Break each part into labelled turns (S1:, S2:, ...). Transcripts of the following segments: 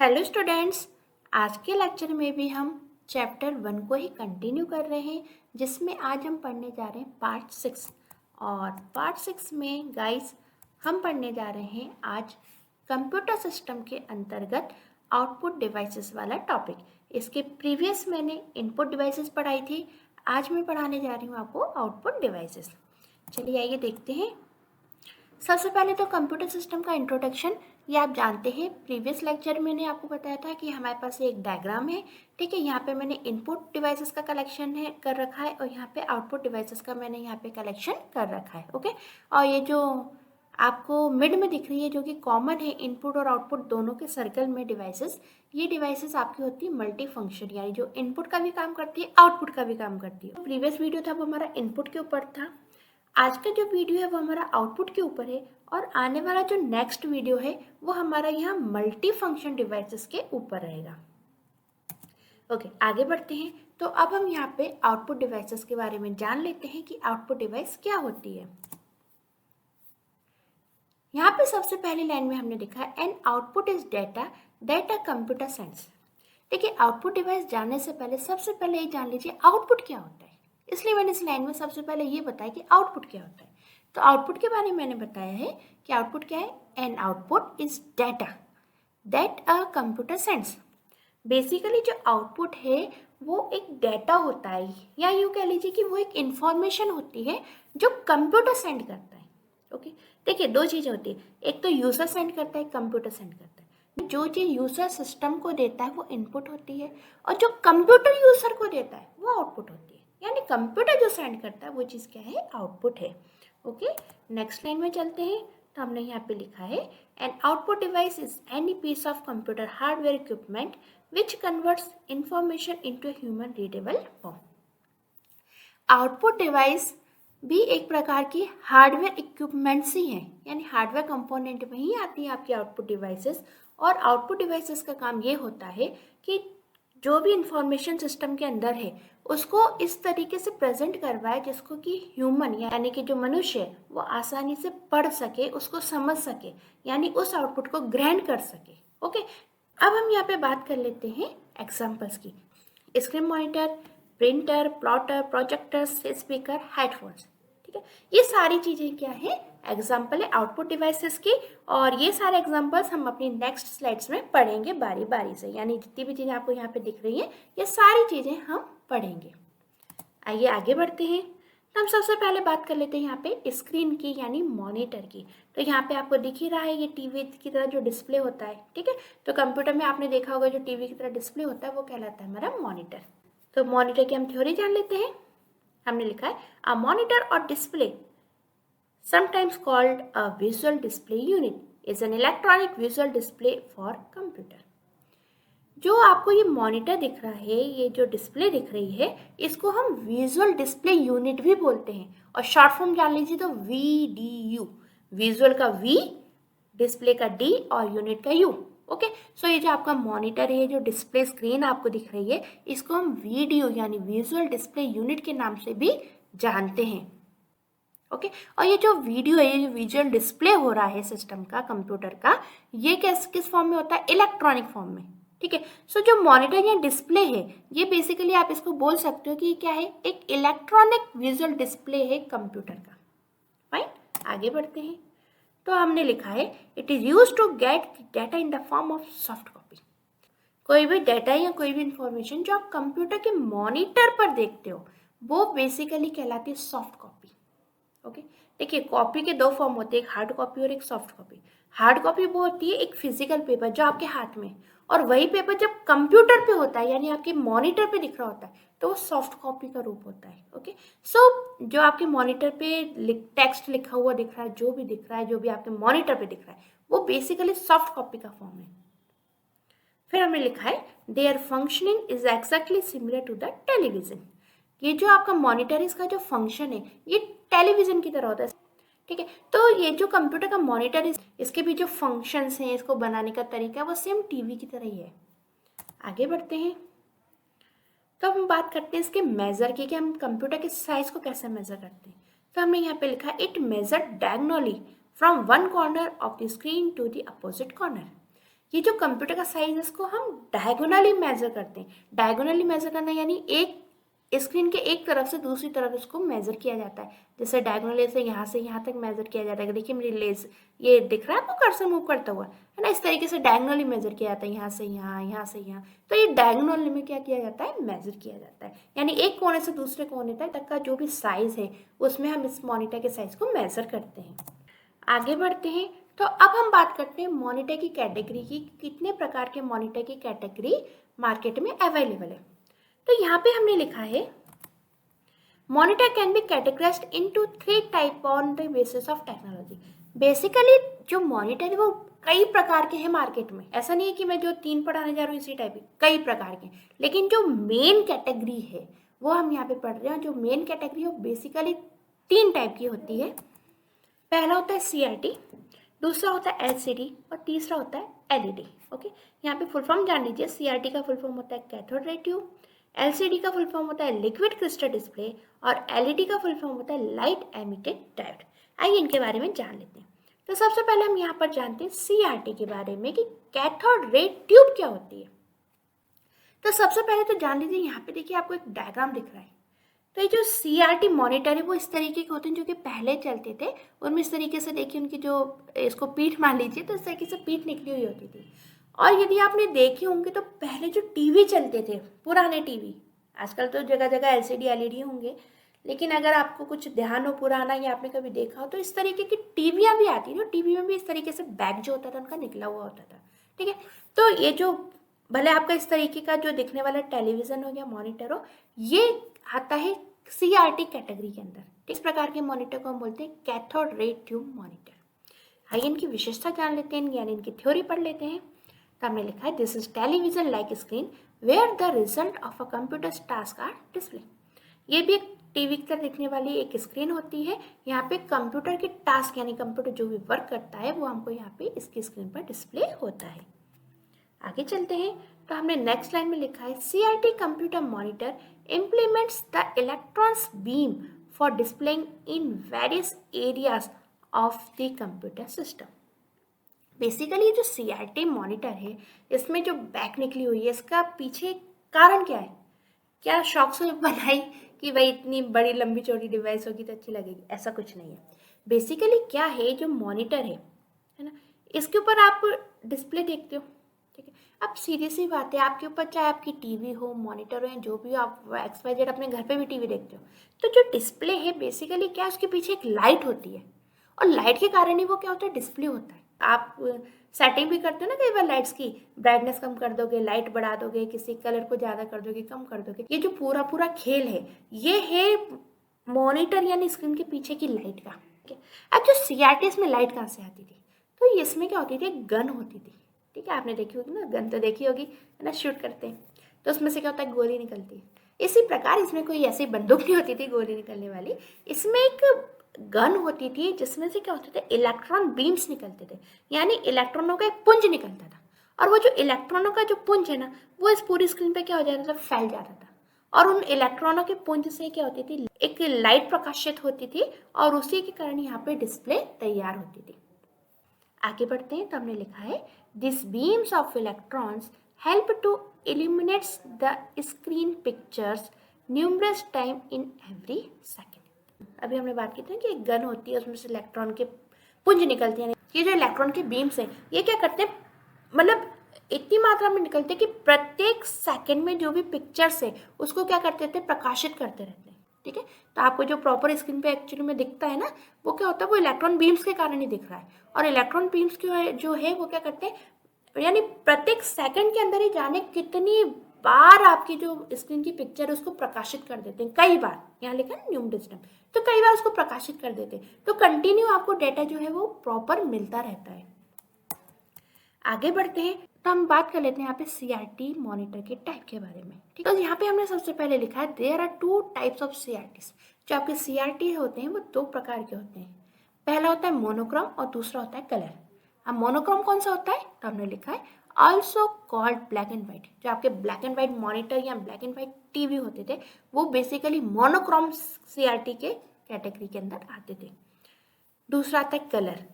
S1: Hello students, आज के lecture में भी हम चैप्टर 1 को ही कंटिन्यू कर रहे हैं, जिसमें आज हम पढ़ने जा रहे हैं पार्ट 6। और पार्ट 6 में गाइस हम पढ़ने जा रहे हैं आज कंप्यूटर सिस्टम के अंतर्गत आउटपुट डिवाइसेस वाला टॉपिक। इसके प्रीवियस मैंने इनपुट डिवाइसेस पढ़ाई थी, आज मैं पढ़ाने जा रही हूँ आपको आउटपुट डिवाइसेस। चलिए आइए देखते हैं। सबसे पहले तो कंप्यूटर सिस्टम का इंट्रोडक्शन, ये आप जानते हैं, प्रीवियस लेक्चर में मैंने आपको बताया था कि हमारे पास एक डायग्राम है। ठीक है, यहाँ पे मैंने इनपुट डिवाइसेस का कलेक्शन है कर रखा है और यहाँ पे आउटपुट डिवाइसेस का मैंने यहाँ पे कलेक्शन कर रखा है। ओके, और ये जो आपको मिड में दिख रही है जो कि कॉमन है इनपुट और आउटपुट दोनों के सर्कल में डिवाइसेस, ये डिवाइसेस आपकी होती है मल्टी फंक्शन, यानी जो इनपुट का भी काम करती है आउटपुट का भी काम करती है। प्रीवियस वीडियो था वो हमारा इनपुट के ऊपर था, आज का जो वीडियो है वो हमारा आउटपुट के ऊपर है, और आने वाला जो नेक्स्ट वीडियो है वो हमारा यहाँ मल्टी फंक्शन डिवाइसेस के ऊपर रहेगा। ओके, आगे बढ़ते हैं। तो अब हम यहाँ पे आउटपुट डिवाइसेस के बारे में जान लेते हैं कि आउटपुट डिवाइस क्या होती है। यहाँ पे सबसे पहली लाइन में हमने लिखा है an output is data that a computer sends. देखिए, आउटपुट डिवाइस जानने से पहले सबसे पहले ये जान लीजिए आउटपुट क्या होता है। इसलिए मैंने इस लाइन में सबसे पहले ये बताया कि आउटपुट क्या होता है। तो आउटपुट के बारे में मैंने बताया है कि आउटपुट क्या है। An output is data that a computer sends. Basically जो आउटपुट है वो एक डेटा होता है, या यूँ कह लीजिए कि वो एक इंफॉर्मेशन होती है जो कंप्यूटर सेंड करता है। ओके, देखिए दो चीज़ें होती है, एक तो यूज़र सेंड करता है, कंप्यूटर सेंड करता है। जो चीज़ यूज़र सिस्टम को देता है वो इनपुट होती है, और जो कंप्यूटर यूज़र को देता है वो आउटपुट होती है। यानी कंप्यूटर जो सेंड करता है वो चीज़ क्या है, आउटपुट है। ओके, नेक्स्ट लाइन में चलते हैं। तो हमने यहाँ पे लिखा है an output device is any piece of computer hardware equipment which converts information into human readable form. Output device भी एक प्रकार की हार्डवेयर इक्विपमेंट्स ही हैं, यानी हार्डवेयर कंपोनेंट में ही आती है आपकी आउटपुट डिवाइसेस। और आउटपुट डिवाइसेस का काम ये होता है कि जो भी इंफॉर्मेशन सिस्टम के अंदर है उसको इस तरीके से प्रेजेंट करवाए जिसको कि ह्यूमन यानी कि जो मनुष्य है वो आसानी से पढ़ सके, उसको समझ सके, यानी उस आउटपुट को ग्रहण कर सके। ओके, अब हम यहाँ पे बात कर लेते हैं एग्जाम्पल्स की। Screen monitor, printer, plotter, projector, speaker, headphones. ठीक है, ये सारी चीज़ें क्या है, एग्जाम्पल है आउटपुट डिवाइसेस की। और ये सारे एग्जाम्पल्स हम अपनी नेक्स्ट स्लाइड्स में पढ़ेंगे बारी बारी से, यानी जितनी भी चीज़ें आपको यहाँ पे दिख रही हैं ये सारी चीज़ें हम पढ़ेंगे। आइए आगे बढ़ते हैं। तो हम सबसे पहले बात कर लेते हैं यहाँ पे स्क्रीन की, यानी मॉनिटर की। तो यहाँ पे आपको दिख ही रहा है ये टीवी की तरह जो डिस्प्ले होता है। ठीक है, तो कंप्यूटर में आपने देखा होगा जो टीवी की तरह डिस्प्ले होता है वो कहलाता है हमारा मॉनिटर। तो मॉनिटर की हम थ्योरी जान लेते हैं। हमने लिखा है अ मॉनिटर और display sometimes called a visual display unit is an electronic visual display for computer। जो आपको ये मॉनिटर दिख रहा है, ये जो डिस्प्ले दिख रही है, इसको हम विजुअल डिस्प्ले यूनिट भी बोलते हैं, और शॉर्ट फॉर्म जान लीजिए तो VDU। विजुअल का V, डिस्प्ले का D और यूनिट का U। ओके, सो ये जो आपका मॉनिटर है, जो डिस्प्ले स्क्रीन आपको दिख रही है, इसको हम VDU यानी विजुअल डिस्प्ले यूनिट के नाम से भी जानते हैं। ओके, और ये जो वीडियो है, ये जो विजुअल डिस्प्ले हो रहा है सिस्टम का, कंप्यूटर का, ये किस फॉर्म में होता है, इलेक्ट्रॉनिक फॉर्म में। ठीक है, सो जो मॉनिटर या डिस्प्ले है ये बेसिकली आप इसको बोल सकते हो कि क्या है, एक इलेक्ट्रॉनिक विजुअल डिस्प्ले है कंप्यूटर का। फाइन, आगे बढ़ते हैं। तो हमने लिखा है it is use to get data in the form of soft copy. कोई भी डाटा या कोई भी इंफॉर्मेशन जो आप कंप्यूटर के मॉनिटर पर देखते हो वो बेसिकली कहलाती है सॉफ्ट कॉपी। ओके, देखिए कॉपी के दो फॉर्म होते हैं, एक हार्ड कॉपी और एक सॉफ्ट कॉपी। हार्ड कॉपी वो होती है एक फिजिकल पेपर जो आपके हाथ में, और वही पेपर जब कंप्यूटर पे होता है यानी आपके मॉनिटर पे दिख रहा होता है तो वो सॉफ्ट कॉपी का रूप होता है। ओके, सो जो आपके मॉनिटर पे टेक्स्ट लिखा हुआ दिख रहा है, जो भी दिख रहा है, जो भी आपके मॉनिटर पे दिख रहा है, वो बेसिकली सॉफ्ट कॉपी का फॉर्म है। फिर हमने लिखा है their functioning is exactly similar to the television. ये जो आपका मॉनिटर है, इसका जो फंक्शन है ये टेलीविजन की तरह होता है। ठीक है, तो ये जो कंप्यूटर का मॉनिटर है, इसके भी जो फंक्शंस हैं, इसको बनाने का तरीका है वो सेम टीवी की तरह ही है। आगे बढ़ते हैं। तो हम बात करते हैं इसके मेजर की, कि हम कंप्यूटर के साइज को कैसे मेजर करते हैं। तो हमने यहाँ पे लिखा है it measure diagonally from one corner of the screen to the opposite corner. ये जो कंप्यूटर का साइज है इसको हम डायगोनली मेजर करते हैं। डायगोनली मेजर करना यानी एक स्क्रीन के एक तरफ से दूसरी तरफ इसको मेजर किया जाता है। जैसे डायगोनली से यहाँ तक मेजर किया जाता है। देखिए मेरी लेस ये दिख रहा है आपको कर्सर मूव करता हुआ, है ना। इस तरीके से डायगोनली मेजर किया जाता है, यहाँ से यहाँ, यहाँ से यहाँ। तो ये डायगोनली में क्या किया जाता है, मेजर किया जाता है। यानी एक कोने से दूसरे कोने तक का जो भी साइज है उसमें हम इस मॉनिटर के साइज को मेजर करते हैं। आगे बढ़ते हैं तो अब हम बात करते हैं मॉनिटर की कैटेगरी की। कितने प्रकार के मॉनिटर की कैटेगरी मार्केट में अवेलेबल है। तो यहाँ पे हमने लिखा है monitor can be categorised into 3 type on the basis of technology. Basically जो मॉनिटर है वो कई प्रकार के हैं मार्केट में। ऐसा नहीं है कि मैं जो 3 पढ़ाने जा रहा हूँ इसी टाइप के, कई प्रकार के। लेकिन जो मेन कैटेगरी है वो हम यहाँ पे पढ़ रहे हैं। जो मेन कैटेगरी है वो बेसिकली 3 टाइप की होती है। पहला होता है CRT, दूसरा होता है LCD और तीसरा होता है LED। ओके, यहाँ पे फुल फॉर्म जान लीजिए। CRT का फुल फॉर्म होता है कैथोड रे ट्यूब, LCD का फुल फॉर्म होता है लिक्विड क्रिस्टल डिस्प्ले और LED का फुल फॉर्म होता है लाइट एमिटेड डायोड। आइए इनके बारे में जान लेते हैं। तो सबसे पहले हम यहाँ पर जानते हैं CRT के बारे में कि कैथोड रे ट्यूब क्या होती है। तो सबसे पहले तो जान लीजिए, यहाँ पे देखिए आपको एक डायग्राम दिख रहा है। तो ये जो CRT मॉनिटर है वो इस तरीके के होते हैं जो कि पहले चलते थे। उनमें इस तरीके से देखिए उनकी जो इसको पीठ मान लीजिए तो इस तरीके से पीठ निकली हुई होती थी। और यदि आपने देखे होंगे तो पहले जो टीवी चलते थे, पुराने टीवी, आजकल तो जगह जगह LCD LED होंगे, लेकिन अगर आपको कुछ ध्यान हो पुराना या आपने कभी देखा हो तो इस तरीके की टीवियाँ भी आती थी। टीवी में भी इस तरीके से बैक जो होता था उनका निकला हुआ होता था। ठीक है, तो ये जो भले आपका इस तरीके का जो दिखने वाला टेलीविज़न हो या मॉनिटर हो, ये आता है CRT कैटेगरी के अंदर। इस प्रकार के मॉनिटर को हम बोलते हैं कैथोड रे ट्यूब मॉनिटर। आइए इनकी विशेषता जान लेते हैं, यानी इनकी थ्योरी पढ़ लेते हैं। तो हमने लिखा है this is television like screen where the result of a computer task are display. ये भी एक टीवी की तरह दिखने वाली एक स्क्रीन होती है। यहाँ पे कंप्यूटर के टास्क यानी कंप्यूटर जो भी वर्क करता है वो हमको यहाँ पे इसकी स्क्रीन पर डिस्प्ले होता है। आगे चलते हैं तो हमने नेक्स्ट लाइन में लिखा है CRT computer monitor implements the electrons beam for displaying in various areas of the computer system। Basically जो CRT मॉनिटर है इसमें जो बैक निकली हुई है इसका पीछे कारण क्या है? क्या शौक से बनाई कि भाई इतनी बड़ी लंबी चौड़ी डिवाइस होगी तो अच्छी लगेगी? ऐसा कुछ नहीं है। बेसिकली क्या है, जो मॉनिटर है ना, इसके ऊपर आप डिस्प्ले देखते हो। ठीक है, अब सीधी सी बात है, आपके ऊपर चाहे आपकी टीवी हो, मॉनिटर हो या जो भी हो, आप XYZ अपने घर पे भी टीवी देखते हो, तो जो डिस्प्ले है बेसिकली क्या है, उसके पीछे एक लाइट होती है और लाइट के कारण ही वो क्या होता है, डिस्प्ले होता है। आप सेटिंग भी करते हो ना कई बार लाइट्स की, ब्राइटनेस कम कर दोगे, लाइट बढ़ा दोगे, किसी कलर को ज़्यादा कर दोगे, कम कर दोगे। ये जो पूरा पूरा खेल है ये है मॉनिटर यानी स्क्रीन के पीछे की लाइट का। ठीक है, अब जो CRT इसमें लाइट कहाँ से आती थी, तो इसमें क्या होती थी, एक गन होती थी। ठीक है, आपने देखी होगी ना, गन तो देखी होगी, है ना, शूट करते हैं तो उसमें से क्या होता है, गोली निकलती है। इसी प्रकार इसमें कोई ऐसी बंदूक नहीं होती थी गोली निकलने वाली, इसमें एक गन होती थी जिसमें से क्या होते थे, इलेक्ट्रॉन बीम्स निकलते थे, यानी इलेक्ट्रॉनों का एक पुंज निकलता था। और वो जो इलेक्ट्रॉनों का जो पुंज है ना, वो इस पूरी स्क्रीन पे क्या हो जाता था, फैल जाता था। और उन इलेक्ट्रॉनों के पुंज से क्या होती थी, एक लाइट प्रकाशित होती थी और उसी के कारण यहाँ पे डिस्प्ले तैयार होती थी। आगे बढ़ते हैं तो हमने लिखा है this beams of electrons help to illuminate the screen pictures numerous time in every second. अभी हमने बात की थी कि एक गन होती है, उसमें से इलेक्ट्रॉन के पुंज निकलते हैं। ये जो इलेक्ट्रॉन के बीम्स हैं ये क्या करते हैं, मतलब इतनी मात्रा में निकलते हैं कि प्रत्येक सेकंड में जो भी पिक्चर्स है उसको क्या करते थे, प्रकाशित करते रहते हैं। ठीक है, तो आपको जो प्रॉपर स्क्रीन पे एक्चुअली में दिखता है ना, वो क्या होता है, वो इलेक्ट्रॉन बीम्स के कारण ही दिख रहा है। और इलेक्ट्रॉन बीम्स जो है वो क्या करते हैं, यानी प्रत्येक सेकंड के अंदर ही जाने कितनी बार आपकी जो स्क्रीन की पिक्चर है उसको प्रकाशित कर देते हैं। कई बार, यहाँ लिखा है न्यूमरस टाइम, तो कई बार उसको प्रकाशित कर देते हैं, तो कंटिन्यू आपको डेटा जो है वो प्रॉपर मिलता रहता है। आगे बढ़ते हैं तो हम बात कर लेते हैं यहाँ पे CRT मॉनिटर के टाइप के बारे में। ठीक है, तो यहाँ पे हमने सबसे पहले लिखा है there are 2 types of CRTs। जो आपके CRT होते हैं वो 2 प्रकार के होते हैं। पहला होता है मोनोक्रोम और दूसरा होता है कलर। अब मोनोक्रोम कौन सा होता है, तो हमने लिखा है also called black and white. जो आपके ब्लैक एंड व्हाइट मॉनिटर या ब्लैक एंड व्हाइट टीवी होते थे वो बेसिकली मोनोक्रोम CRT के कैटेगरी के अंदर आते थे। दूसरा आता है कलर।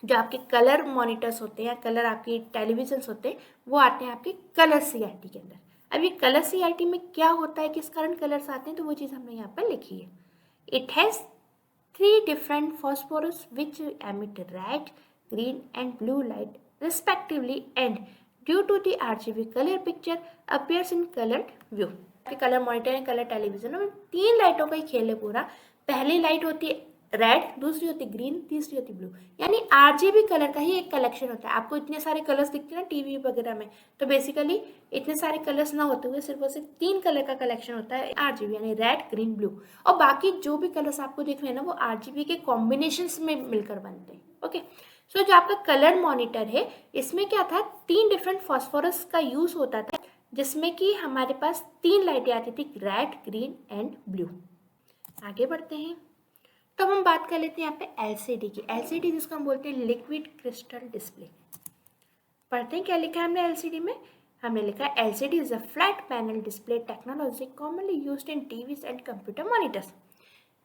S1: जो आपके कलर मॉनिटर्स होते हैं या कलर आपके टेलीविजन्स होते हैं वो आते हैं आपके कलर सीआरटी के अंदर। अब ये कलर सीआरटी में क्या होता है, किस कारण कलर्स आते हैं, तो वो चीज़ हमने यहाँ पर लिखी है। It has 3 different phosphorus which emit red, green and blue light respectively, and due to the RGB color picture appears in colored view। Colour monitor and colour television में 3 लाइटों का ही खेल है पूरा। पहली लाइट होती है रेड, दूसरी होती है ग्रीन, तीसरी होती है ब्लू, यानी आरजीबी कलर का ही एक कलेक्शन होता है। आपको इतने सारे कलर्स दिखते हैं ना टीवी वगैरह में, तो बेसिकली इतने सारे कलर्स ना होते हुए सिर्फ और सिर्फ 3 कलर का कलेक्शन होता है आरजीबी, यानी रेड, ग्रीन, ब्लू। और बाकी जो भी कलर्स आपको दिख रहे हैं ना वो आरजीबी के कॉम्बिनेशंस में मिलकर बनते हैं। ओके, सो जो आपका कलर मॉनिटर है इसमें क्या था, 3 डिफरेंट फॉस्फोरस का यूज होता था, जिसमें कि हमारे पास 3 लाइटें आती थी, रेड, ग्रीन एंड ब्लू। आगे बढ़ते हैं तो हम बात कर लेते हैं यहाँ पे एलसीडी की। एलसीडी जिसको हम बोलते हैं लिक्विड क्रिस्टल डिस्प्ले। पढ़ते हैं क्या लिखा है हमने एलसीडी में। हमने लिखा है LCD is a flat panel display technology commonly used in TVs and computer monitors.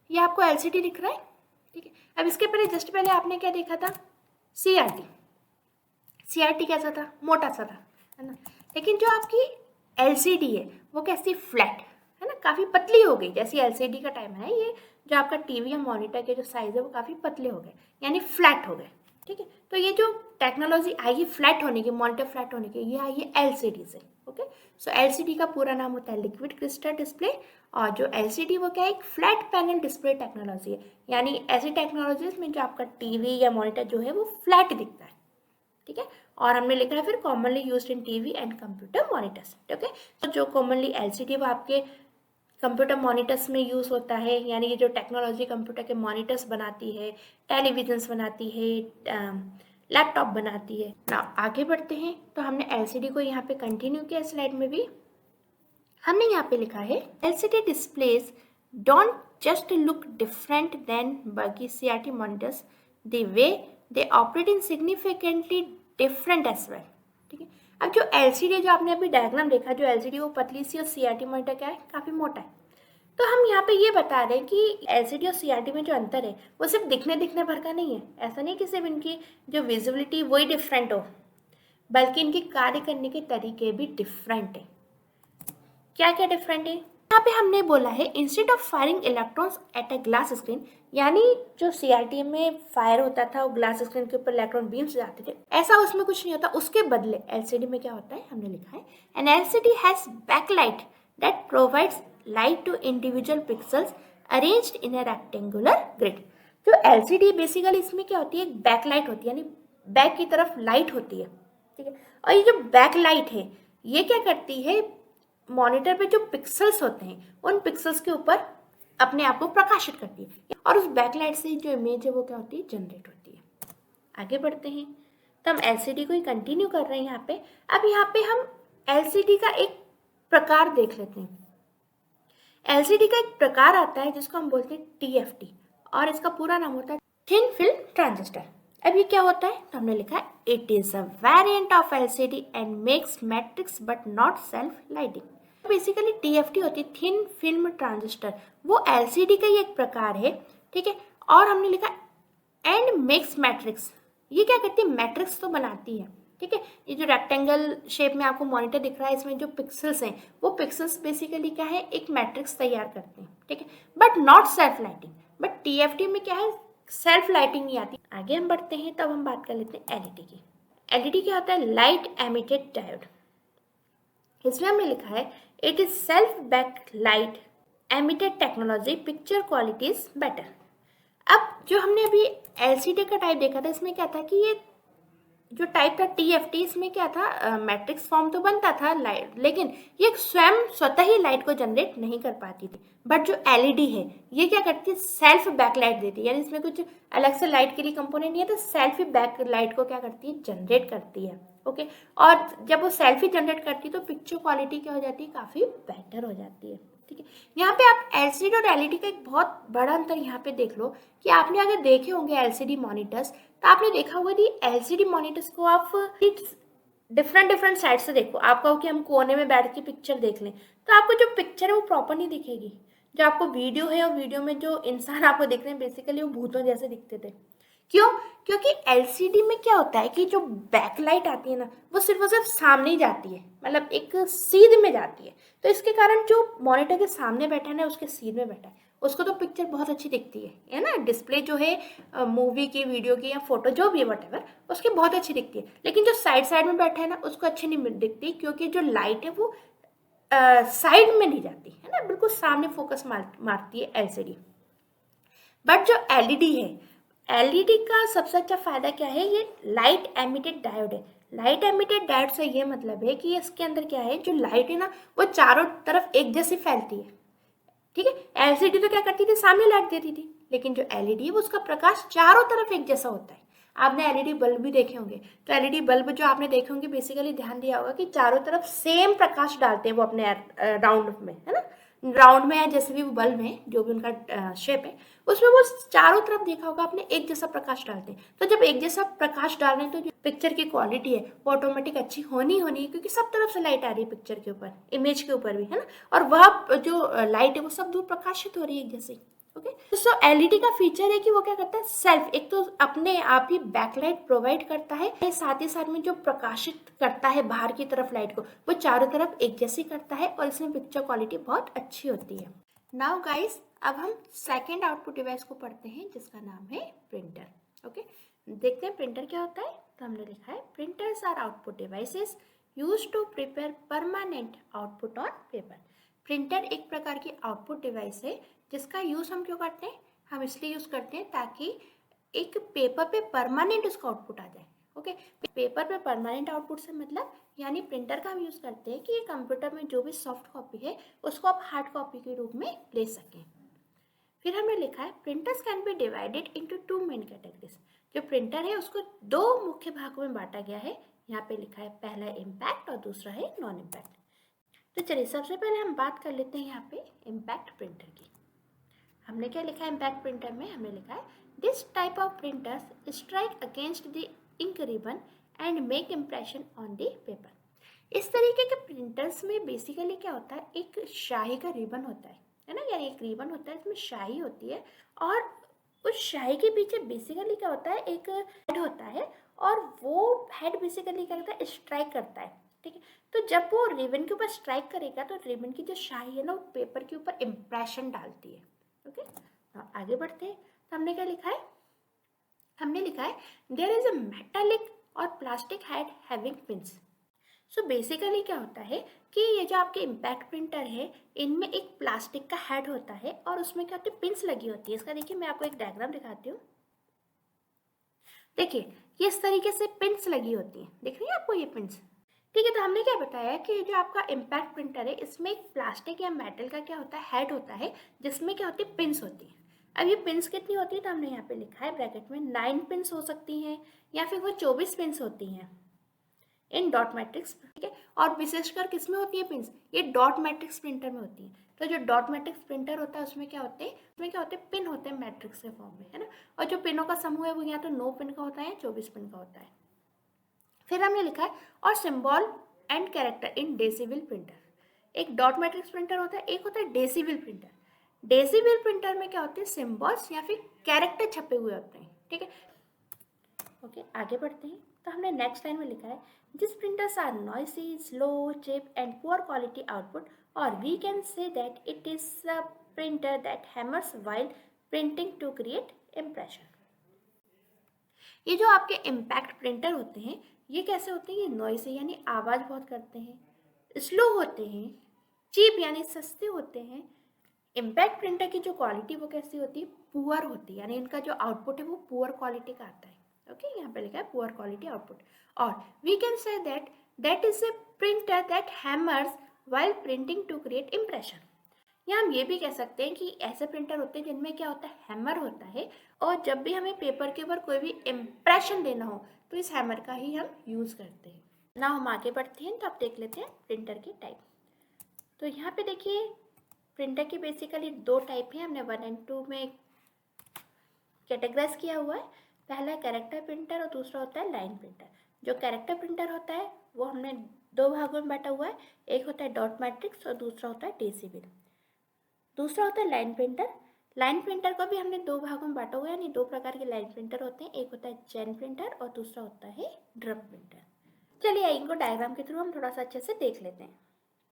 S1: ये आपको एलसीडी दिख रहा है, ठीक है। अब इसके पहले जस्ट पहले आपने क्या देखा था, सीआरटी। सीआरटी कैसा था, मोटा सा था, है ना। लेकिन जो आपकी एलसीडी है वो कैसी, फ्लैट, है ना, काफ़ी पतली हो गई। जैसे एलसीडी का टाइम है, ये जो आपका टीवी या मॉनिटर के जो साइज है वो काफ़ी पतले हो गए, यानी फ्लैट हो गए, ठीक है। तो ये जो टेक्नोलॉजी आई है फ्लैट होने की, मॉनिटर फ्लैट होने की, ये आई है एलसीडी से। ओके, सो एलसीडी का पूरा नाम होता है लिक्विड क्रिस्टल डिस्प्ले। और जो एलसीडी वो क्या है, एक फ्लैट पैनल डिस्प्ले टेक्नोलॉजी है, यानी ऐसी टेक्नोलॉजी में जो आपका टीवी या मॉनिटर जो है वो फ्लैट दिखता है, ठीक है। और हमने लिखा है फिर commonly used in TV and computer monitors. Okay, तो जो कॉमनली एलसीडी वो आपके कंप्यूटर मॉनिटर्स में यूज़ होता है, यानी ये जो टेक्नोलॉजी कंप्यूटर के मॉनिटर्स बनाती है, टेलीविजन्स बनाती है, लैपटॉप बनाती है ना। आगे बढ़ते हैं तो हमने एलसीडी को यहाँ पे कंटिन्यू किया, स्लाइड में भी हमने यहाँ पे लिखा है LCD displays don't just look different than बाकी CRT monitors, the way they operate in significantly different as well, ठीक है। अब जो एलसीडी जो आपने अभी डायग्राम देखा, जो एलसीडी वो पतली सी और सीआरटी मॉनिटर क्या है, काफ़ी मोटा है। तो हम यहाँ पे ये बता रहे हैं कि एलसीडी और सीआरटी में जो अंतर है वो सिर्फ दिखने भर का नहीं है। ऐसा नहीं कि सिर्फ इनकी जो विजिबिलिटी वही डिफरेंट हो, बल्कि इनके कार्य करने के तरीके भी डिफरेंट है। क्या क्या डिफरेंट है, यहाँ पे हमने बोला है instead of firing electrons at a glass screen, यानी जो सीआरटी में फायर होता था वो ग्लास स्क्रीन के ऊपर इलेक्ट्रॉन बीम्स जाते थे, ऐसा उसमें कुछ नहीं होता। उसके बदले एलसीडी में क्या होता है, हमने लिखा है an LCD has backlight that provides light to individual pixels arranged in a rectangular grid. जो एलसीडी बेसिकली इसमें क्या होती है, एक बैकलाइट होती है, यानी बैक की तरफ लाइट होती है, ठीक है। और ये जो बैकलाइट है ये क्या करती है, मॉनिटर पे जो पिक्सल्स होते हैं उन पिक्सल्स के ऊपर अपने आप को प्रकाशित करती है, और उस बैकलाइट से जो इमेज है वो क्या होती है, जनरेट होती है। आगे बढ़ते हैं तो हम एलसीडी को ही कंटिन्यू कर रहे हैं यहाँ पे। अब यहाँ पे हम एलसीडी का एक प्रकार देख लेते हैं। एलसीडी का एक प्रकार आता है जिसको हम बोलते हैं टीएफटी, और इसका पूरा नाम होता है थिन फिल्म ट्रांजिस्टर। अब ये क्या होता है, तो हमने लिखा है it is a variant of LCD and makes matrix but not self lighting. Basically TFT होती है थिन फिल्म ट्रांजिस्टर, वो एलसीडी का ही एक प्रकार है, ठीक है। और हमने लिखा एंड मेक्स मैट्रिक्स, ये क्या करती है, मैट्रिक्स तो बनाती है, ठीक है। ये जो रेक्टेंगल शेप में आपको मॉनिटर दिख रहा है, इसमें जो पिक्सल्स हैं वो पिक्सल्स बेसिकली क्या है, एक मैट्रिक्स तैयार करते हैं, ठीक है, but not self lighting. But TFT में क्या है, सेल्फ लाइटिंग नहीं आती। आगे हम बढ़ते हैं तब हम बात कर लेते हैं एलईडी की। एलईडी क्या होता है, लाइट एमिटेड डायोड। इसमें हमने लिखा है it is self back light emitted technology, picture quality is better. अब जो हमने अभी एलसीडी का टाइप देखा था, इसमें क्या था कि ये जो टाइप था टीएफटी, इसमें क्या था, मैट्रिक्स फॉर्म तो बनता था लाइट, लेकिन ये स्वतः ही लाइट को जनरेट नहीं कर पाती थी। बट जो एलईडी है ये क्या करती है, सेल्फ बैकलाइट देती है, यानी इसमें कुछ अलग से लाइट के लिए कंपोनेंट नहीं है, तो सेल्फ ही बैक लाइट को क्या करती है, जनरेट करती है। ओके, और जब वो सेल्फ ही जनरेट करती है तो पिक्चर क्वालिटी क्या हो जाती है, काफ़ी बेटर हो जाती है, ठीक है। यहाँ पे आप एलसीडी और एलईडी का एक बहुत बड़ा अंतर यहाँ पे देख लो कि आपने अगर देखे होंगे एलसीडी मॉनिटर्स, तो आपने देखा होगा कि एलसीडी मॉनिटर्स को आप डिफरेंट साइड से देखो। आप कहो कि हम कोने में बैठ के पिक्चर देख लें, तो आपको जो पिक्चर है वो प्रॉपर नहीं दिखेगी। जो आपको वीडियो है और वीडियो में जो इंसान आपको दिख रहे हैं बेसिकली वो भूतों जैसे दिखते थे, क्यों? क्योंकि एलसीडी में क्या होता है कि जो बैकलाइट आती है ना, वो सिर्फ सामने ही जाती है, मतलब एक सीध में जाती है। तो इसके कारण जो मॉनिटर के सामने बैठा है ना, उसके सीध में बैठा है, उसको तो पिक्चर बहुत अच्छी दिखती है ना। डिस्प्ले जो है मूवी की, वीडियो की या फोटो जो भी है वट उसकी बहुत अच्छी दिखती है। लेकिन जो साइड साइड में बैठा है ना, उसको अच्छी नहीं दिखती, क्योंकि जो लाइट है वो साइड में नहीं जाती है ना, बिल्कुल सामने फोकस मारती है एलसीडी। बट जो एलईडी है, एलईडी का सबसे अच्छा फायदा क्या है, ये लाइट एमिटेड डायोड है। लाइट एमिटेड डायोड से ये मतलब है कि इसके अंदर क्या है, जो लाइट है ना, वो चारों तरफ एक जैसी फैलती है। ठीक है, एलसीडी तो क्या करती थी, सामने लाइट देती थी, लेकिन जो एलईडी है वो उसका प्रकाश चारों तरफ एक जैसा होता है। आपने एलईडी बल्ब भी देखे होंगे, तो एलईडी बल्ब जो आपने देखे होंगे, बेसिकली ध्यान दिया होगा कि चारों तरफ सेम प्रकाश डालते हैं वो अपने राउंड में, है ना। राउंड में या जैसे भी वो बल्ब है, जो भी उनका शेप है, उसमें वो चारों तरफ देखा होगा आपने, एक जैसा प्रकाश डालते हैं। तो जब एक जैसा प्रकाश डाल रहे हैं, तो जो पिक्चर की क्वालिटी है वो ऑटोमेटिक अच्छी होनी है, क्योंकि सब तरफ से लाइट आ रही है पिक्चर के ऊपर, इमेज के ऊपर भी, है ना। और वह जो लाइट है वो सब दूर प्रकाशित हो रही है एक जैसे। ओके, तो एलईडी का फीचर है कि वो क्या करता है, सेल्फ एक तो अपने आप ही बैकलाइट प्रोवाइड करता है, साथ ही साथ में जो प्रकाशित करता है बाहर की तरफ लाइट को, वो चारों तरफ एक जैसी करता है, और इसमें पिक्चर क्वालिटी बहुत अच्छी होती है। नाउ गाइस, अब हम सेकेंड आउटपुट डिवाइस को पढ़ते हैं, जिसका नाम है प्रिंटर। ओके, देखते हैं प्रिंटर क्या होता है। तो हमने लिखा है, printers are output devices used to prepare permanent output on paper. Printer एक प्रकार की आउटपुट डिवाइस है जिसका यूज़ हम क्यों करते हैं, हम इसलिए यूज़ करते हैं ताकि एक पेपर पे परमानेंट उसका आउटपुट आ जाए। ओके, पेपर पे परमानेंट आउटपुट से मतलब, यानी प्रिंटर का हम यूज़ करते हैं कि ये कंप्यूटर में जो भी सॉफ्ट कॉपी है उसको आप हार्ड कॉपी के रूप में ले सकें। फिर हमने लिखा है, printers can be divided into two main categories. जो प्रिंटर है उसको दो मुख्य भागों में बांटा गया है। यहाँ पे लिखा है, पहला इम्पैक्ट और दूसरा है नॉन इम्पैक्ट। तो चलिए सबसे पहले हम बात कर लेते हैं यहाँ पे इम्पैक्ट प्रिंटर की। हमने क्या लिखा है इम्पैक्ट प्रिंटर में, हमने लिखा है, this type of printers strike against the ink ribbon and make impression on the paper. इस तरीके के प्रिंटर्स में बेसिकली क्या होता है, एक शाही का रिबन होता है ना, यानी एक रिबन होता है, इसमें शाही होती है, और उस शाही के पीछे बेसिकली क्या होता है, एक हेड होता है, और वो हेड बेसिकली क्या करता है, स्ट्राइक करता है। ठीक है, तो जब वो रिबन के ऊपर स्ट्राइक करेगा, तो रिबन की जो शाही है ना, वो पेपर के ऊपर इम्प्रेशन डालती है। ओके, आगे बढ़ते हैं। तो हमने क्या लिखा है, हमने लिखा है, देयर इज अ मेटालिक और plastic head having pins. So basically क्या होता है कि ये जो आपके इम्पैक्ट प्रिंटर है, इनमें एक प्लास्टिक का हेड होता है, और उसमें क्या होती है, पिंस लगी होती है। इसका देखिए, मैं आपको एक डायग्राम दिखाती हूँ। देखिए, ये इस तरीके से पिंस लगी होती है, दिख रही है आपको ये पिंस। ठीक है, तो हमने क्या बताया कि जो आपका इम्पैक्ट प्रिंटर है, इसमें एक प्लास्टिक या मेटल का क्या होता है, हेड होता है, जिसमें क्या होती है, पिंस होती है। अब ये पिंस कितनी होती है, तो हमने यहाँ पे लिखा है ब्रैकेट में, 9 पिंस हो सकती हैं, या फिर वो 24 पिंस होती हैं इन डॉट मैट्रिक्स। ठीक है, और विशेषकर किस में होती है पिंस, ये डॉट मैट्रिक्स प्रिंटर में होती है। तो जो डॉट मैट्रिक्स प्रिंटर होता है, उसमें क्या होते हैं, उसमें क्या होते हैं, पिन होते हैं मैट्रिक्स के फॉर्म में, है ना। और जो पिनों का समूह है वो यहाँ तो 9 पिन का होता है, 24 पिन का होता है। फिर हमने लिखा है, और symbol and character in decibel printer. एक डॉट मैट्रिक्स प्रिंटर होता है, एक होता है डेसिबल प्रिंटर। डेसिबल प्रिंटर में क्या होते हैं, सिंबल्स या फिर कैरेक्टर छपे हुए होते हैं। ठीक है, ओके, आगे बढ़ते हैं। तो हमने नेक्स्ट लाइन में लिखा है, this printers are noisy, slow, cheap and poor quality output, और we can say that it is a printer that hammers while printing to create impression. ये जो आपके इम्पैक्ट प्रिंटर होते हैं, ये कैसे होते हैं, ये नॉइसी यानी आवाज़ बहुत करते हैं, स्लो होते हैं, चीप यानी सस्ते होते हैं। इम्पैक्ट प्रिंटर की जो क्वालिटी वो कैसी होती है, पुअर होती है, यानी इनका जो आउटपुट है वो पुअर क्वालिटी का आता है। ओके, यहाँ पे लिखा है पुअर क्वालिटी आउटपुट। और we can say that that is a printer that hammers while printing to create impression. या हम ये भी कह सकते हैं कि ऐसे प्रिंटर होते हैं जिनमें क्या होता है, हैमर होता है, और जब भी हमें पेपर के ऊपर कोई भी इम्प्रेशन देना हो तो इस हैमर का ही हम यूज़ करते हैं ना। हम आगे बढ़ते हैं, तो आप देख लेते हैं प्रिंटर की टाइप। तो यहाँ पे देखिए, प्रिंटर की बेसिकली 2 टाइप हैं, हमने 1 और 2 में कैटेगराइज किया हुआ है। पहला है कैरेक्टर प्रिंटर और दूसरा होता है लाइन प्रिंटर। जो कैरेक्टर प्रिंटर होता है वो हमने 2 भागों में बांटा हुआ है, एक होता है डॉट मैट्रिक्स और दूसरा होता है डेसिबल। दूसरा होता है लाइन प्रिंटर। लाइन प्रिंटर को भी हमने दो भागों में बांटा हुआ है, यानी दो प्रकार के लाइन प्रिंटर होते हैं, एक होता है जेन प्रिंटर और दूसरा होता है ड्रम प्रिंटर। चलिए इनको डायग्राम के थ्रू हम थोड़ा सा अच्छे से देख लेते हैं।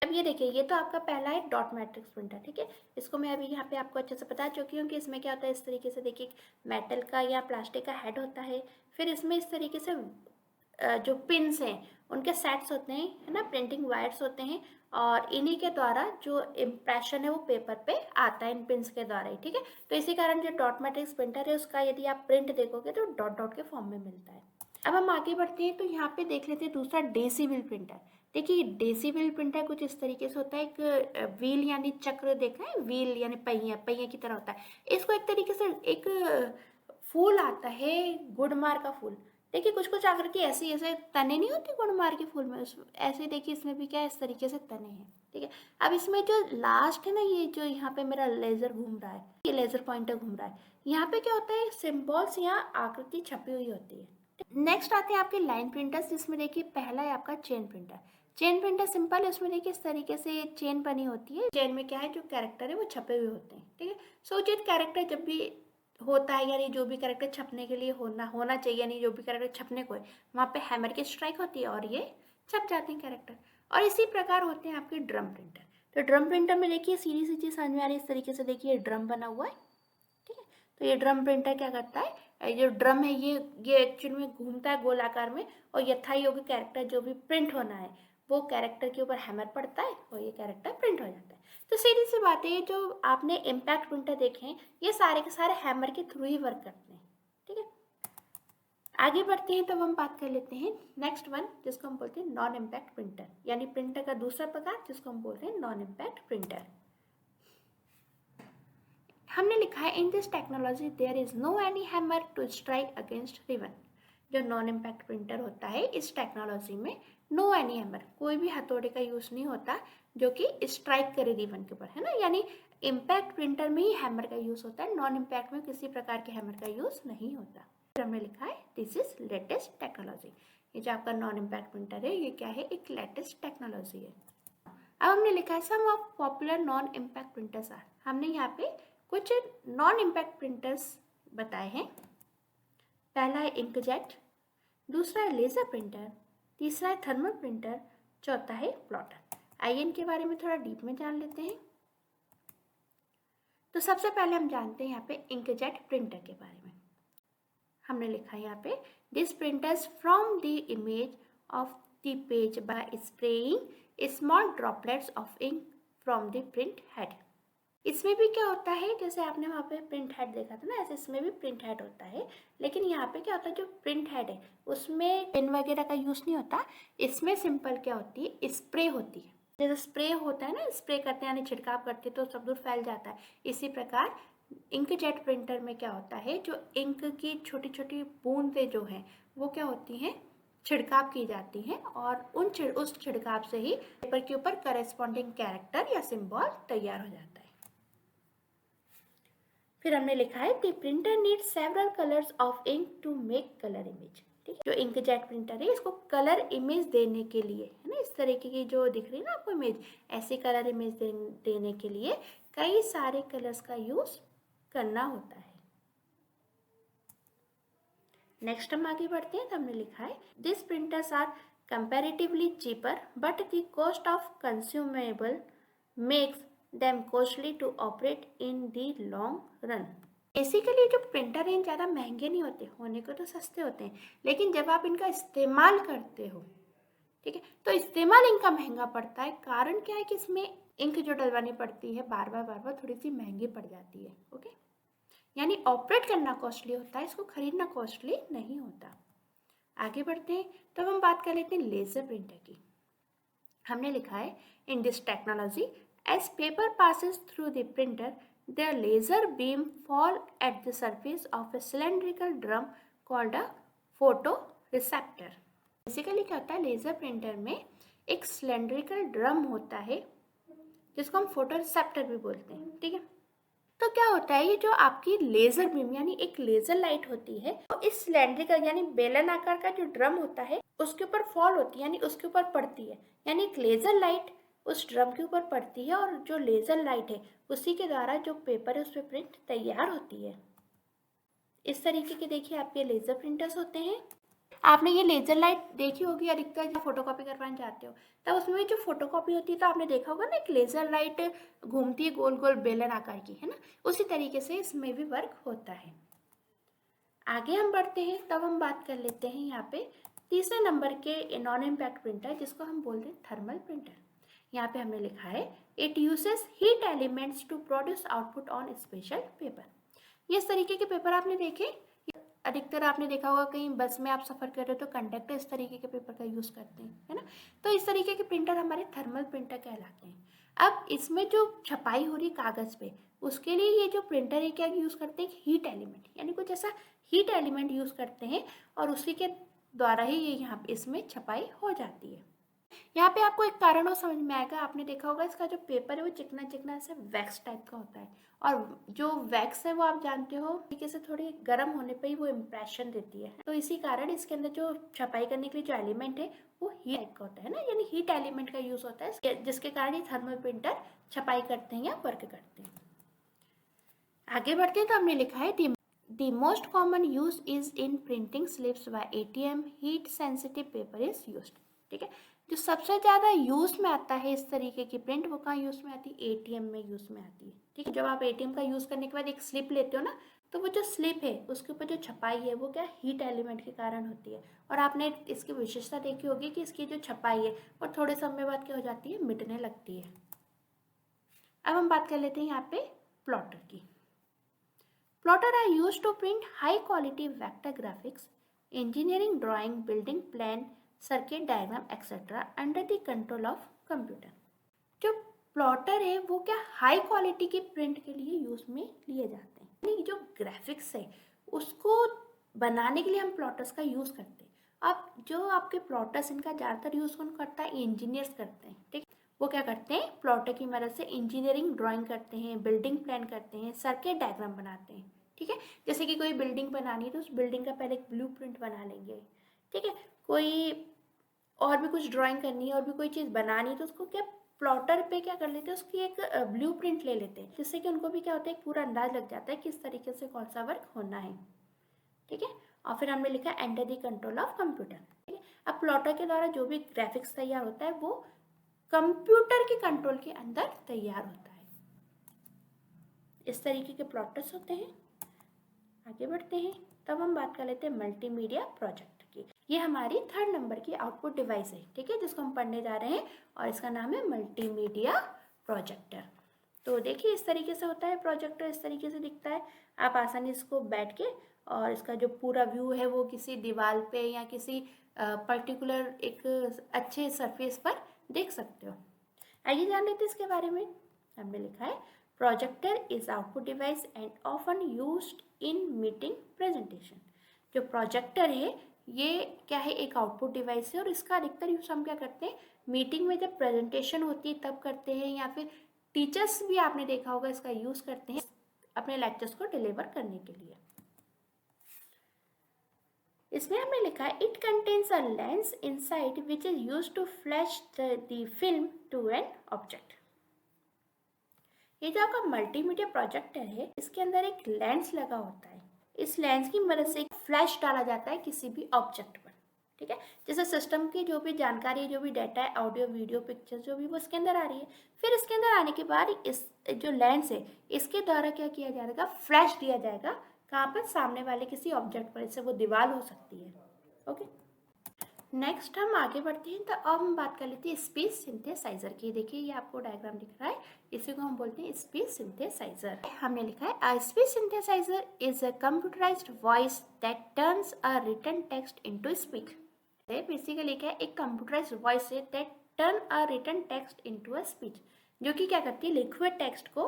S1: अब ये देखिए, ये तो आपका पहला है डॉट मैट्रिक्स प्रिंटर, ठीक है। इसको मैं अभी यहाँ पे आपको अच्छे से बता चुकी हूँ कि इसमें क्या होता है। इस तरीके से देखिए मेटल का या प्लास्टिक का हेड होता है, फिर इसमें इस तरीके से जो पिन्स हैं उनके सेट्स होते हैं, है ना, प्रिंटिंग वायर्स होते हैं, और इन्हीं के द्वारा जो इम्प्रेशन है वो पेपर पे आता है इन पिन्स के द्वारा ही, ठीक है। तो इसी कारण जो डॉट मैट्रिक्स प्रिंटर है उसका यदि आप प्रिंट देखोगे तो डॉट डॉट के फॉर्म में मिलता है। अब हम आगे बढ़ते हैं तो यहाँ पे देख लेते हैं दूसरा डेसी व्हील प्रिंटर। देखिए डेसी व्हील प्रिंटर कुछ इस तरीके से होता है, एक व्हील यानी चक्र देखा है, व्हील यानी पहिया, पहिए की तरह होता है। इसको एक तरीके से एक फूल आता है गुड़मार का फूल। देखिए कुछ कुछ आकर के ऐसे ऐसे तने नहीं होते गुड़मार के फूल में, ऐसे देखिए इसमें भी क्या है, इस तरीके से तने हैं, ठीक है। अब इसमें जो लास्ट है ना, ये जो यहाँ पे मेरा लेजर घूम रहा है, ये लेजर पॉइंटर घूम रहा है, यहाँ पे क्या होता है, सिंबल्स या आकृति छपी हुई होती है। नेक्स्ट आते हैं आपके लाइन प्रिंटर्स, जिसमें देखिए पहला है आपका chain printer. Chain printer simple है, उसमें देखिए इस तरीके से चेन बनी होती है, चेन में क्या है, जो कैरेक्टर है वो छपे हुए होते हैं, ठीक है। सोचिए कैरेक्टर जब भी होता है, यानी जो भी कैरेक्टर छपने के लिए होना चाहिए, यानी जो भी कैरेक्टर छपने को है, वहाँ पे हैमर की स्ट्राइक होती है और ये छप जाते हैं कैरेक्टर। और इसी प्रकार होते हैं आपके ड्रम प्रिंटर। तो ड्रम प्रिंटर में देखिए सीधी सी चीज़ समझ में आ रही है, इस तरीके से देखिए ड्रम बना हुआ है, ठीक है। तो ये ड्रम प्रिंटर क्या करता है, जो ड्रम है ये एक्चुअली में घूमता है गोलाकार में, और यथायोग्य कैरेक्टर जो भी प्रिंट होना है वो कैरेक्टर के ऊपर हैमर पड़ता है और ये कैरेक्टर प्रिंट हो जाता है। तो सीधी सी बात है, ये जो आपने इम्पैक्ट प्रिंटर देखे हैं ये सारे के सारे हैमर के थ्रू ही वर्क करते हैं, ठीक है। आगे बढ़ते हैं तब हम बात कर लेते हैं नेक्स्ट वन, जिसको हम बोलते हैं नॉन इम्पैक्ट प्रिंटर, यानी प्रिंटर का दूसरा प्रकार जिसको हम बोलते हैं नॉन इम्पैक्ट प्रिंटर। हमने लिखा है in this technology there is no any hammer to strike against ribbon. जो नॉन इम्पैक्ट प्रिंटर होता है इस टेक्नोलॉजी में नो एनी हैमर, कोई भी हथौड़े का यूज नहीं होता जो कि स्ट्राइक करे रिबन के ऊपर, है ना। यानी इम्पैक्ट प्रिंटर में ही हैमर का यूज होता है, नॉन इम्पैक्ट में किसी प्रकार के हैमर का यूज नहीं होता। हमने लिखा है दिस इज लेटेस्ट टेक्नोलॉजी। ये जो आपका नॉन इम्पैक्ट प्रिंटर है ये क्या है, एक लेटेस्ट टेक्नोलॉजी है। अब हमने लिखा है some of popular non impact printers are. हमने यहाँ पे कुछ नॉन इम्पैक्ट प्रिंटर्स बताए हैं। पहला है इंकजेट, दूसरा है लेजर प्रिंटर, तीसरा है थर्मल प्रिंटर, चौथा है प्लॉटर। आइए इनके बारे में थोड़ा डीप में जान लेते हैं। तो सबसे पहले हम जानते हैं यहाँ पे इंकजेट प्रिंटर के बारे में। हमने लिखा है यहाँ पे this printers from the image of the page by spraying small droplets of ink from the print head. इसमें भी क्या होता है, जैसे आपने वहाँ पे प्रिंट हेड देखा था ना, ऐसे इसमें भी प्रिंट हेड होता है, लेकिन यहाँ पे क्या होता है, जो प्रिंट हेड है उसमें पेन वगैरह का यूज़ नहीं होता। इसमें सिंपल क्या होती है, स्प्रे होती है। जैसे स्प्रे होता है ना, स्प्रे करते हैं यानी छिड़काव करते हैं तो सब दूर फैल जाता है। इसी प्रकार इंकजेट प्रिंटर में क्या होता है, जो इंक की छोटी छोटी बूंदें जो हैं वो क्या होती हैं, छिड़काव की जाती हैं, और उस छिड़काव से ही पेपर के ऊपर करेस्पॉन्डिंग कैरेक्टर या सिंबल तैयार हो जाता है। फिर हमने लिखा है the printer need several colours of ink to make colour image. ठीक है, जो इंकजेट प्रिंटर है इसको कलर इमेज देने के लिए, है ना, इस तरीके की जो दिख रही है ना आपको इमेज, ऐसी कलर इमेज देने के लिए कई सारे कलर्स का यूज करना होता है। नेक्स्ट हम आगे बढ़ते हैं तो हमने लिखा है this printers are comparatively cheaper but the cost of consumable makes them costly to operate in the long run। Basically जो प्रिंटर हैं ज़्यादा महंगे नहीं होते, होने को तो सस्ते होते हैं, लेकिन जब आप इनका इस्तेमाल करते हो, ठीक है, तो इस्तेमाल इनका महंगा पड़ता है। कारण क्या है कि इसमें इंक जो डलवानी पड़ती है बार बार थोड़ी सी महंगी पड़ जाती है। ओके, यानी ऑपरेट करना कॉस्टली होता है, इसको खरीदना कॉस्टली नहीं होता। आगे बढ़ते हैं तो हम बात कर लेते हैं लेजर प्रिंटर की। हमने लिखा है in this technology as paper passes through the printer, the laser beam fall at the surface of a cylindrical drum called a photoreceptor। Basically क्या होता है, लेजर प्रिंटर में एक सिलेंड्रिकल ड्रम होता है जिसको हम फोटोरिसेप्टर भी बोलते हैं। ठीक है, तो क्या होता है, ये जो आपकी लेजर बीम यानी एक लेजर लाइट होती है, तो इस सिलेंड्रिकल यानी बेलन आकार का जो ड्रम होता है उसके ऊपर फॉल होती है, यानी उसके ऊपर पड़ती है, यानी एक लेजर लाइट उस ड्रम के ऊपर पड़ती है और जो लेज़र लाइट है उसी के द्वारा जो पेपर है उस पर प्रिंट तैयार होती है। इस तरीके के देखिए आपके लेज़र प्रिंटर्स होते हैं। आपने ये लेज़र लाइट देखी होगी अधिकतर जब फोटोकॉपी करवाने जाते हो, तब उसमें भी जो फोटोकॉपी होती है तो आपने देखा होगा ना, एक लेज़र लाइट घूमती है गोल गोल बेलन आकार की, है ना। उसी तरीके से इसमें भी वर्क होता है। आगे हम बढ़ते हैं, तब हम बात कर लेते हैं यहाँ पे तीसरे नंबर के नॉन इम्पैक्ट प्रिंटर, जिसको हम बोलते हैं थर्मल प्रिंटर। यहाँ पे हमने लिखा है it uses heat elements to produce output on special paper. ये इस तरीके के पेपर आपने देखे, अधिकतर आपने देखा होगा कहीं बस में आप सफ़र कर रहे हो तो कंडक्टर इस तरीके के पेपर का यूज़ करते हैं, है ना। तो इस तरीके के प्रिंटर हमारे थर्मल प्रिंटर कहलाते हैं। अब इसमें जो छपाई हो रही कागज़ पे, उसके लिए ये जो प्रिंटर है क्या यूज़ करते हैं, हीट एलिमेंट, यानी कुछ ऐसा हीट एलिमेंट यूज़ करते हैं और उसी के द्वारा ही ये यहाँ पे इसमें छपाई हो जाती है। यहाँ पे आपको एक कारण और समझ में आएगा, आपने देखा होगा इसका जो पेपर है वो चिकना चिकना ऐसे वैक्स टाइप का होता है, और जो वैक्स है वो आप जानते हो तरीके से थोड़ी गर्म होने पे ही वो इम्प्रेशन देती है। तो इसी कारण इसके अंदर जो छपाई करने के लिए जो एलिमेंट है वो हीट टाइप का होता है ना, यानी हीट एलिमेंट का यूज होता है, जिसके कारण ये थर्मल प्रिंटर छपाई करते हैं या वर्क करते हैं। आगे बढ़ते हैं, तो हमने लिखा है The most common use is in printing slips by ATM. Heat sensitive paper is used. ठीक है, जो सबसे ज़्यादा यूज़ में आता है इस तरीके की प्रिंट, वो कहाँ यूज़ में आती है, एटीएम में यूज़ में आती है। ठीक है, जब आप एटीएम का यूज़ करने के बाद एक स्लिप लेते हो ना, तो वो जो स्लिप है उसके ऊपर जो छपाई है वो क्या हीट एलिमेंट के कारण होती है। और आपने इसकी विशेषता देखी होगी कि इसकी जो छपाई है वो थोड़े समय बाद क्या हो जाती है, मिटने लगती है। अब हम बात कर लेते हैं यहाँ पे प्लॉटर की। Plotter are used to print high quality vector graphics, engineering drawing, building plan, circuit diagram etc. under the control of computer. जो प्लॉटर है वो क्या हाई क्वालिटी की प्रिंट के लिए यूज में लिए जाते हैं, यानी जो ग्राफिक्स है उसको बनाने के लिए हम प्लॉटर्स का यूज करते हैं। अब जो आपके प्लॉटर्स, इनका ज़्यादातर यूज कौन करता है, इंजीनियर्स करते हैं। ठीक, वो क्या करते हैं, प्लॉटर की मदद से इंजीनियरिंग ड्राइंग करते हैं, बिल्डिंग प्लान करते हैं, सर्किट डायग्राम बनाते हैं। ठीक है, जैसे कि कोई बिल्डिंग बनानी है तो उस बिल्डिंग का पहले एक ब्लूप्रिंट बना लेंगे। ठीक है, कोई और भी कुछ ड्राइंग करनी है और भी कोई चीज़ बनानी है तो उसको क्या प्लॉटर पे क्या कर लेते हैं, उसकी एक ब्लूप्रिंट ले लेते हैं, जिससे कि उनको भी क्या होता है, एक पूरा अंदाज लग जाता है किस तरीके से कौन सा वर्क होना है। ठीक है, और फिर हमने लिखा under the control of computer. ठीक है, अब प्लॉटर के द्वारा जो भी ग्राफिक्स तैयार होता है वो कंप्यूटर के कंट्रोल के अंदर तैयार होता है। इस तरीके के प्लॉटर्स होते हैं। आगे बढ़ते हैं, तब हम बात कर लेते हैं मल्टीमीडिया प्रोजेक्ट की। ये हमारी 3rd नंबर की आउटपुट डिवाइस है। ठीक है, जिसको हम पढ़ने जा रहे हैं और इसका नाम है मल्टीमीडिया प्रोजेक्टर। तो देखिए इस तरीके से होता है प्रोजेक्टर, इस तरीके से दिखता है। आप आसानी इसको बैठ के और इसका जो पूरा व्यू है वो किसी दीवार पे या किसी पर्टिकुलर एक अच्छे सरफेस पर देख सकते हो। आइए जान लेते हैं इसके बारे में। हमने लिखा है projector is output device and often used in meeting presentation. जो प्रोजेक्टर है ये क्या है, एक आउटपुट डिवाइस है और इसका अधिकतर यूज हम क्या करते हैं, मीटिंग में जब प्रेजेंटेशन होती है तब करते हैं, या फिर टीचर्स भी आपने देखा होगा इसका यूज करते हैं अपने लेक्चर्स को डिलीवर करने के लिए। इसमें हमने लिखा है it contains a lens inside which is used to flash the film to an object. ये जो आपका मल्टीमीडिया प्रोजेक्टर है इसके अंदर एक लेंस लगा होता है। इस लेंस की मदद से एक फ्लैश डाला जाता है किसी भी ऑब्जेक्ट पर। ठीक है, जैसे सिस्टम की जो भी जानकारी है, जो भी डाटा है, ऑडियो वीडियो पिक्चर जो भी, वो इसके अंदर आ रही है। फिर इसके अंदर आने के बाद इस जो लेंस है इसके द्वारा क्या किया जाएगा, फ्लैश दिया जाएगा कहाँ पर, सामने वाले किसी ऑब्जेक्ट पर। इससे वो दीवार हो सकती है। ओके, नेक्स्ट हम आगे बढ़ते हैं, तो अब हम बात कर लेते हैं स्पीच सिंथेसाइजर की। देखिए ये आपको डायग्राम दिख रहा है, इसी को हम बोलते हैं स्पीच सिंथेसाइजर। हमने लिखा है a speech synthesizer is a computerized voice that turns a written text into speech. Basically क्या है, एक कंप्यूटराइज्ड वॉइस है that turn a written text into a speech, जो कि क्या करती है, लिक्विड टेक्स्ट को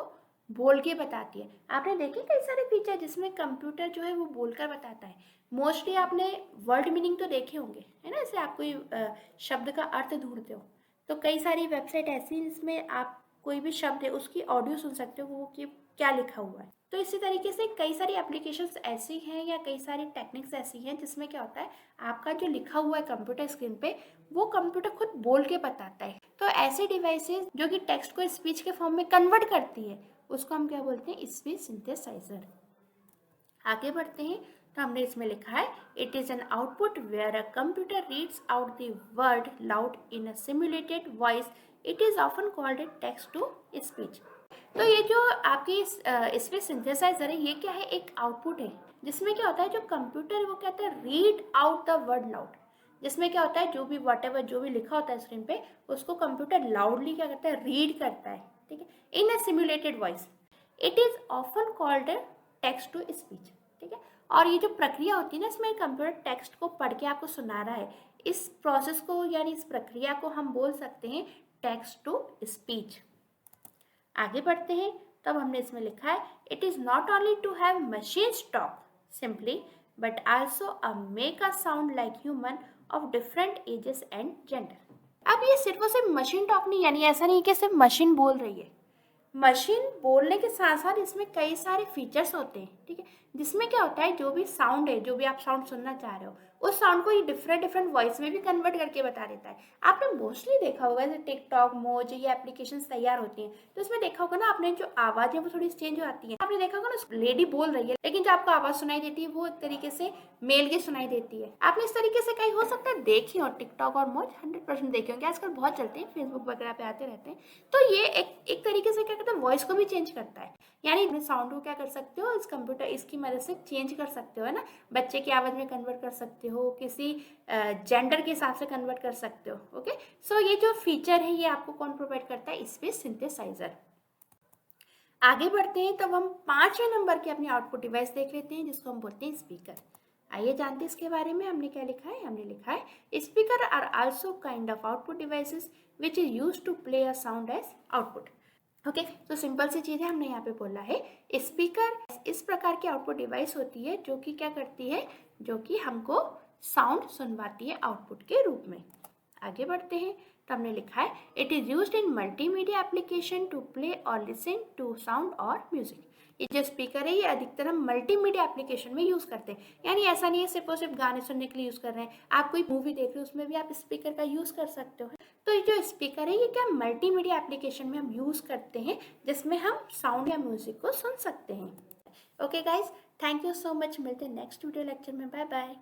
S1: बोल के बताती है। आपने देखे कई सारे फीचर जिसमें कंप्यूटर जो है वो बोलकर बताता है। मोस्टली आपने वर्ड मीनिंग तो देखे होंगे, है ना, जैसे आप कोई शब्द का अर्थ ढूंढते हो तो कई सारी वेबसाइट ऐसी हैं जिसमें आप कोई भी शब्द है उसकी ऑडियो सुन सकते हो, वो कि क्या लिखा हुआ है। तो इसी तरीके से कई सारी एप्लीकेशंस ऐसी हैं या कई सारी टेक्निक्स ऐसी हैं जिसमें क्या होता है, आपका जो लिखा हुआ है कंप्यूटर स्क्रीन पे वो कंप्यूटर खुद बोल के बताता है तो ऐसे डिवाइसेस जो कि टेक्स्ट को स्पीच के फॉर्म में कन्वर्ट करती है उसको हम क्या बोलते हैं, स्पीच सिंथेसाइजर। आगे बढ़ते हैं तो हमने इसमें लिखा है it is an output where a computer reads out the word loud in a simulated voice, it is often called a text to speech. तो ये जो आपकी स्पीच सिंथेसाइजर है ये क्या है, एक आउटपुट है जिसमें क्या होता है जो कंप्यूटर है वो क्या होता है, read out the word loud. जिसमें क्या होता है जो भी वॉटेवर जो भी लिखा होता है स्क्रीन पे उसको कंप्यूटर लाउडली क्या करता है, रीड करता है, ठीक है, in a simulated voice. It is often called text to speech, ठीक है। और ये जो प्रक्रिया होती है ना इसमें कंप्यूटर टेक्स्ट को पढ़ के आपको सुना रहा है, इस प्रोसेस को यानी इस प्रक्रिया को हम बोल सकते हैं टेक्स्ट टू स्पीच। आगे बढ़ते हैं तब हमने इसमें लिखा है it is not only to have machines talk simply but also a make a sound like human of different ages and gender. अब ये सिर्फ और सिर्फ मशीन टॉक नहीं, यानी ऐसा नहीं कि सिर्फ मशीन बोल रही है, मशीन बोलने के साथ साथ इसमें कई सारे फीचर्स होते हैं, ठीक है, जिसमें क्या होता है जो भी साउंड है, जो भी आप साउंड सुनना चाह रहे हो उस साउंड को ये डिफरेंट डिफरेंट वॉइस में भी कन्वर्ट करके बता देता है। आपने मोस्टली देखा होगा जैसे टिकटॉक, मोज, ये एप्लीकेशंस तैयार होती हैं तो इसमें देखा होगा ना आपने जो आवाज़ है वो थोड़ी चेंज हो जाती है। आपने देखा होगा ना लेडी बोल रही है लेकिन जो आपको आवाज़ सुनाई देती है वो एक तरीके से मेल की सुनाई देती है। आपने इस तरीके से कहीं हो सकता है देखी हो टिकटॉक और मोज, 100% देखे होंगे, आजकल बहुत चलते हैं, फेसबुक वगैरह पे आते रहते हैं। तो ये एक तरीके से क्या करता है, वॉइस को भी चेंज करता है, यानी अपने साउंड को क्या कर सकते हो, इस कंप्यूटर इसकी मदद से चेंज कर सकते हो, है ना, बच्चे की आवाज़ में कन्वर्ट कर सकते हो, किसी जेंडर के हिसाब से कन्वर्ट कर सकते हो। ओके, सो ये जो फीचर है ये आपको कौन प्रोवाइड करता है, स्पीच सिंथेसाइजर। आगे बढ़ते हैं तब हम 5वें नंबर की अपनी आउटपुट डिवाइस देख लेते हैं जिसको हम बोलते हैं स्पीकर। आइए जानते हैं इसके बारे में। हमने क्या लिखा है, हमने लिखा है speaker are also kind of output devices which is used to play a sound as output. Okay, तो सिंपल सी चीज़ है, हमने यहाँ पे बोला है स्पीकर इस प्रकार की आउटपुट डिवाइस होती है जो कि क्या करती है, जो कि हमको साउंड सुनवाती है आउटपुट के रूप में। आगे बढ़ते हैं तो हमने लिखा है it is used in multimedia application to play or listen to sound or music. ये जो स्पीकर है ये अधिकतर हम मल्टीमीडिया एप्लीकेशन में यूज़ करते हैं, यानी ऐसा नहीं है सिर्फ और सिर्फ गाने सुनने के लिए यूज़ कर रहे हैं, आप कोई मूवी देख रहे हो उसमें भी आप स्पीकर का यूज़ कर सकते हो। तो ये जो स्पीकर है ये क्या मल्टीमीडिया एप्लीकेशन में हम यूज़ करते हैं जिसमें हम साउंड या म्यूजिक को सुन सकते हैं। Okay guys, thank you so much, मिलते हैं नेक्स्ट वीडियो लेक्चर में, बाय बाय।